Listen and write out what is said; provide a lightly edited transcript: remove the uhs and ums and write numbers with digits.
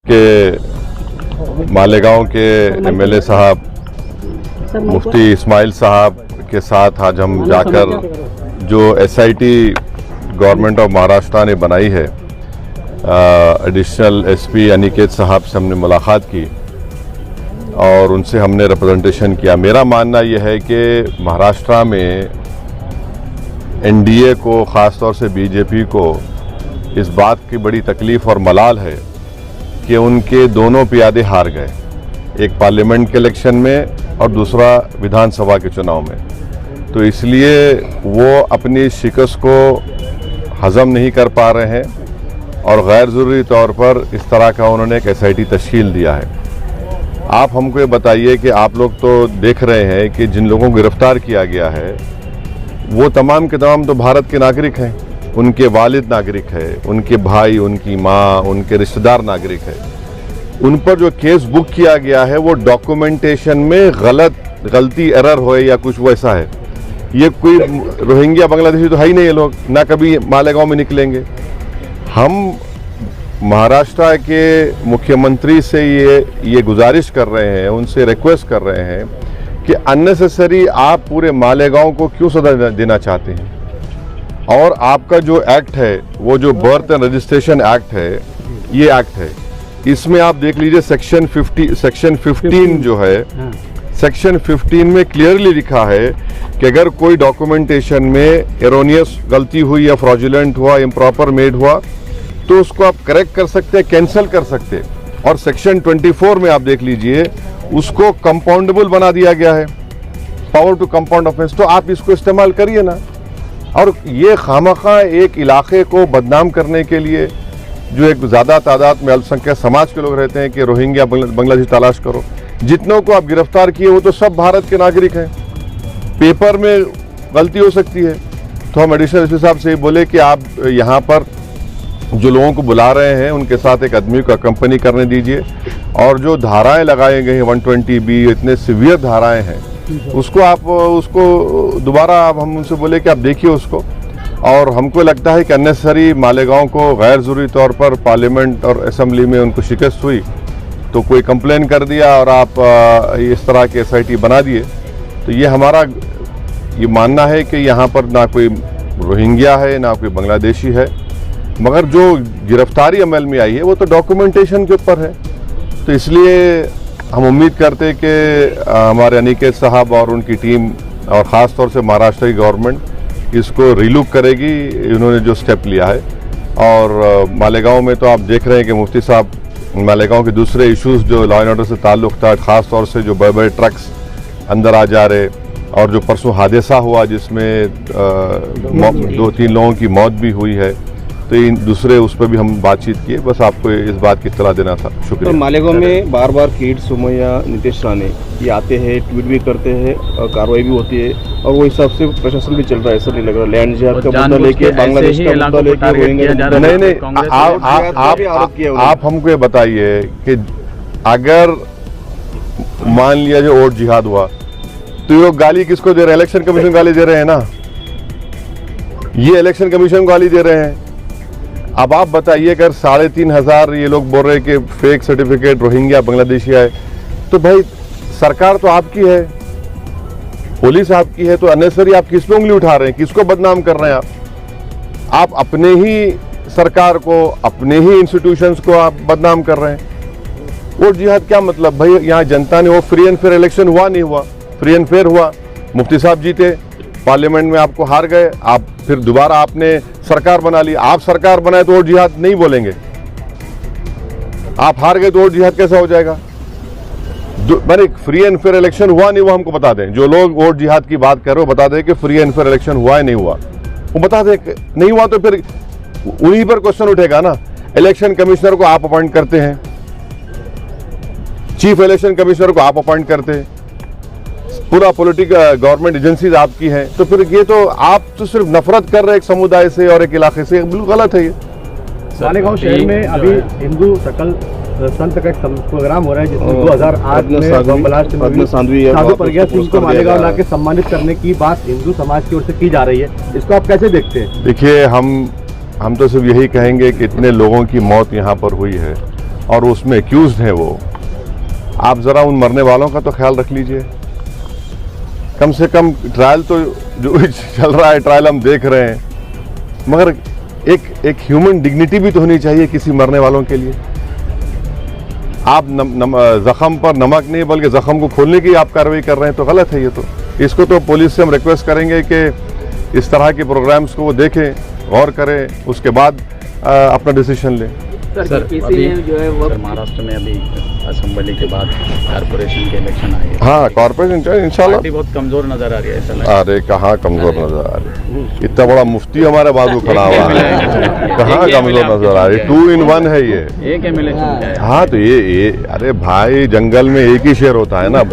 के मालेगांव के एमएलए साहब मुफ्ती इस्माइल साहब के साथ आज हम जाकर जो एसआईटी गवर्नमेंट ऑफ महाराष्ट्र ने बनाई है, एडिशनल एसपी अनिकेत साहब से हमने मुलाकात की और उनसे हमने रिप्रेजेंटेशन किया। मेरा मानना यह है कि महाराष्ट्र में एनडीए को, ख़ास तौर से बीजेपी को इस बात की बड़ी तकलीफ़ और मलाल है कि उनके दोनों प्यादे हार गए, एक पार्लियामेंट के इलेक्शन में और दूसरा विधानसभा के चुनाव में। तो इसलिए वो अपनी शिकस्त को हज़म नहीं कर पा रहे हैं और गैर ज़रूरी तौर पर इस तरह का उन्होंने एक एसआईटी तश्कील दिया है। आप हमको ये बताइए कि आप लोग तो देख रहे हैं कि जिन लोगों को गिरफ्तार किया गया है वो तमाम के तमाम तो भारत के नागरिक हैं, उनके वालिद नागरिक है, उनके भाई, उनकी माँ, उनके रिश्तेदार नागरिक है। उन पर जो केस बुक किया गया है वो डॉक्यूमेंटेशन में गलती एरर हो या कुछ वैसा है। ये कोई रोहिंग्या बांग्लादेशी तो है ही नहीं, ये लोग ना कभी मालेगांव में निकलेंगे। हम महाराष्ट्र के मुख्यमंत्री से ये गुजारिश कर रहे हैं, उनसे रिक्वेस्ट कर रहे हैं कि अननेसेसरी आप पूरे मालेगांव को क्यों सजा देना चाहते हैं। और आपका जो एक्ट है, वो जो बर्थ एंड रजिस्ट्रेशन एक्ट है, ये एक्ट है, इसमें आप देख लीजिए सेक्शन 15 जो है, सेक्शन 15 में क्लियरली लिखा है कि अगर कोई डॉक्यूमेंटेशन में एरोनियस गलती हुई या फ्रॉडुलेंट हुआ, इम्प्रॉपर मेड हुआ, तो उसको आप करेक्ट कर सकते हैं, कैंसिल कर सकते हैं। और सेक्शन 24 में आप देख लीजिए उसको कंपाउंडेबल बना दिया गया है, पावर टू कंपाउंड ऑफेंस। तो आप इसको इस्तेमाल करिए ना। और ये खामखा एक इलाके को बदनाम करने के लिए, जो एक ज़्यादा तादाद में अल्पसंख्यक समाज के लोग रहते हैं कि रोहिंग्या बांग्लादेशी तलाश करो। जितनों को आप गिरफ्तार किए वो तो सब भारत के नागरिक हैं। पेपर में गलती हो सकती है, तो हम एडिशनल एसपी साहब से बोले कि आप यहाँ पर जो लोगों को बुला रहे हैं उनके साथ एक आदमी को अकम्पनी करने दीजिए, और जो धाराएं लगाई गई हैं 120B, इतने सीवियर धाराएं हैं, उसको दोबारा हम उनसे बोले कि आप देखिए उसको। और हमको लगता है कि अननेसेसरी मालेगांव को गैर ज़रूरी तौर पर पार्लियामेंट और असेंबली में उनको शिकस्त हुई, तो कोई कंप्लेन कर दिया और आप इस तरह के एसआईटी बना दिए। तो ये हमारा ये मानना है कि यहाँ पर ना कोई रोहिंग्या है, ना कोई बांग्लादेशी है, मगर जो गिरफ्तारी अमल में आई है वो तो डॉक्यूमेंटेशन के ऊपर है। तो इसलिए हम उम्मीद करते हैं कि हमारे अनिकेत साहब और उनकी टीम और ख़ास तौर से महाराष्ट्र की गवर्नमेंट इसको रिलुक करेगी, इन्होंने जो स्टेप लिया है। और मालेगांव में तो आप देख रहे हैं कि मुफ्ती साहब मालेगांव के दूसरे इश्यूज़ जो लॉ एंड ऑर्डर से ताल्लुक़ था, ख़ास तौर से जो बड़े बड़े ट्रक्स अंदर आ जा रहे, और जो परसों हादसा हुआ जिसमें 2-3 लोगों की मौत भी हुई है, तो इन दूसरे उस पर भी हम बातचीत किए। बस आपको इस बात की इत्तला देना था। शुक्रिया। तो मालेगांव में बार बार किरीट सोमैया, नीतीश राणे ये आते हैं, ट्वीट भी करते हैं और कार्रवाई भी होती है, और वो हिसाब से प्रशासन भी चल रहा है। ऐसा नहीं लग रहा लैंड जिहाद का मुद्दा लेके, बांग्लादेश का मुद्दा लेके नहीं, आप हमको ये बताइए कि अगर मान लिया जो वोट जिहाद हुआ, तो ये लोग गाली किसको दे रहे हैं? इलेक्शन कमीशन गाली दे रहे हैं ना, ये इलेक्शन कमीशन गाली दे रहे हैं। अब आप बताइए, अगर 3500 ये लोग बोल रहे हैं कि फेक सर्टिफिकेट रोहिंग्या बांग्लादेशी आए, तो भाई सरकार तो आपकी है, पुलिस आपकी है, तो अननेसेसरी आप किस पे उंगली उठा रहे हैं? किसको बदनाम कर रहे हैं आप अपने ही सरकार को, अपने ही इंस्टीट्यूशंस को आप बदनाम कर रहे हैं। वोट जिहाद क्या मतलब? भाई यहाँ जनता ने वो फ्री एंड फेयर इलेक्शन हुआ, नहीं हुआ? फ्री एंड फेयर हुआ, मुफ्ती साहब जीते, पार्लियामेंट में आपको हार गए, आप फिर दोबारा आपने सरकार बना ली। आप सरकार बनाए तो वोट जिहाद नहीं बोलेंगे? आप हार गए तो वोट जिहाद कैसा हो जाएगा? मैंने फ्री एंड फेयर इलेक्शन हुआ, नहीं हुआ, हमको बता दें। जो लोग वोट जिहाद की बात कर रहे हो, बता दें कि फ्री एंड फेयर इलेक्शन हुआ है, नहीं हुआ, वो बता दें। नहीं हुआ तो फिर उन्हीं पर क्वेश्चन उठेगा ना। इलेक्शन कमिश्नर को आप अपॉइंट करते हैं, चीफ इलेक्शन कमिश्नर को आप अपॉइंट करते हैं, पूरा पॉलिटिकल गवर्नमेंट एजेंसीज आपकी हैं, तो फिर ये तो आप तो सिर्फ नफरत कर रहे एक समुदाय से और एक इलाके से, बिल्कुल गलत है ये। मालेगांव शहर में अभी हिंदू सकल संत का एक प्रोग्राम हो रहा है, जिसमें 2008 में साधु प्रज्ञा सिंह को मालेगांव लाके सम्मानित करने की बात हिंदू समाज की ओर से की जा रही है। इसको आप कैसे देखते हैं? देखिए, हम तो सिर्फ यही कहेंगे कि इतने लोगों की मौत यहाँ पर हुई है, और उसमें एक्यूज्ड हैं वो, आप ज़रा उन मरने वालों का तो ख्याल रख लीजिए। कम से कम ट्रायल तो जो चल रहा है, ट्रायल हम देख रहे हैं, मगर एक ह्यूमन डिग्निटी भी तो होनी चाहिए किसी मरने वालों के लिए। आप जख्म पर नमक नहीं बल्कि जख्म को खोलने की आप कार्रवाई कर रहे हैं, तो गलत है ये। तो इसको तो पुलिस से हम रिक्वेस्ट करेंगे कि इस तरह के प्रोग्राम्स को वो देखें, गौर करें, उसके बाद अपना डिसीजन लें। सर अभी जो है वो महाराष्ट्र में अभी असेंबली के बाद कारपोरेशन के इलेक्शन आए हैं। हाँ, कॉर्पोरेशन इंशाल्लाह पार्टी बहुत कमजोर नजर आ रही है ऐसा। अरे कहाँ कमजोर नजर आ रही है, इतना बड़ा मुफ्ती हमारे बाजू खड़ा हुआ है, कहाँ कमजोर नजर आ रही है। 2 in 1 है ये। एक MLA चुन के आया। हाँ तो ये अरे भाई, जंगल में एक ही शेर होता है ना।